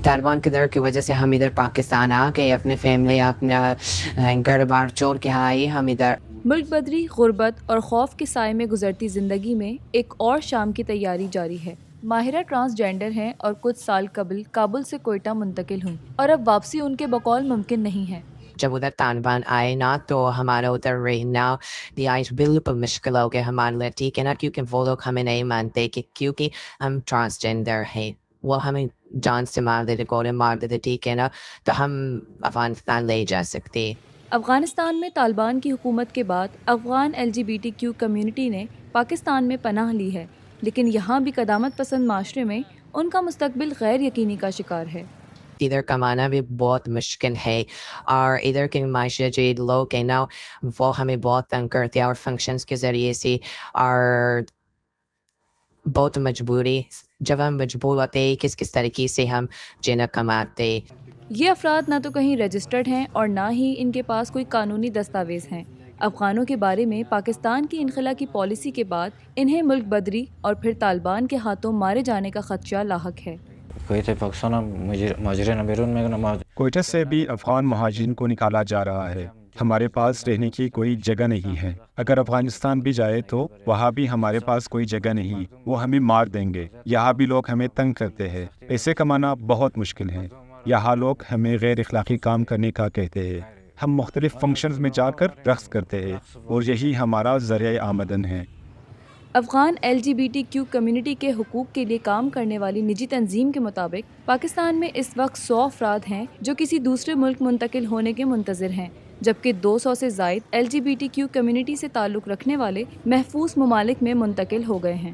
طالبان کے ڈر کی وجہ سے ہم ادھر پاکستان آ گئے، اپنے فیملی اپنا گھر بار چھوڑ کے آئی ہم ادھر۔ ملک بدری، غربت اور خوف کے سائے میں گزرتی زندگی میں ایک اور شام کی تیاری جاری ہے۔ ماہرہ ٹرانسجینڈر ہیں اور کچھ سال قبل کابل سے کوئٹہ منتقل ہوئیں اور اب واپسی ان کے بقول ممکن نہیں ہے۔ جب ادھر طالبان آئے نا تو ہمارا ادھر رہنا رہائش بالکل مشکل ہو گیا ہمارے لیے، ٹھیک ہے نا، کیونکہ وہ لوگ ہمیں نہیں مانتے کہ کیونکہ ہم ٹرانسجینڈر ہیں، وہ ہمیں جان سے مار دیتے، گولے مار دیتے، ٹھیک ہے نا، تو ہم افغانستان لے جا سکتے۔ افغانستان میں طالبان کی حکومت کے بعد افغان LGBTQ کمیونٹی نے پاکستان میں پناہ لی ہے، لیکن یہاں بھی قدامت پسند معاشرے میں ان کا مستقبل غیر یقینی کا شکار ہے۔ ادھر کمانا بھی بہت مشکل ہے، اور ادھر کے معاشرے جو لوگ ہیں نا وہ ہمیں بہت تنگ کرتے ہیں، اور فنکشنز کے ذریعے سے، اور بہت مجبوری، جب ہم مجبور ہوتے ہیں کس طریقے سے ہم جینا کماتے۔ یہ افراد نہ تو کہیں رجسٹرڈ ہیں اور نہ ہی ان کے پاس کوئی قانونی دستاویز ہیں۔ افغانوں کے بارے میں پاکستان کی انخلا کی پالیسی کے بعد انہیں ملک بدری اور پھر طالبان کے ہاتھوں مارے جانے کا خدشہ لاحق ہے۔ کوئٹہ سے بھی افغان مہاجرین کو نکالا جا رہا ہے، ہمارے پاس رہنے کی کوئی جگہ نہیں ہے۔ اگر افغانستان بھی جائے تو وہاں بھی ہمارے پاس کوئی جگہ نہیں، وہ ہمیں مار دیں گے۔ یہاں بھی لوگ ہمیں تنگ کرتے ہیں، پیسے کمانا بہت مشکل ہے۔ یہاں لوگ ہمیں غیر اخلاقی کام کرنے کا کہتے ہیں، ہم مختلف فنکشنز میں جا کر رقص کرتے ہیں اور یہی ہمارا ذریعہ آمدن ہے۔ افغان LGBTQ کمیونٹی کے حقوق کے لیے کام کرنے والی نجی تنظیم کے مطابق پاکستان میں اس وقت 100 افراد ہیں جو کسی دوسرے ملک منتقل ہونے کے منتظر ہیں، جبکہ 200 سے زائد LGBTQ کمیونٹی سے تعلق رکھنے والے محفوظ ممالک میں منتقل ہو گئے ہیں۔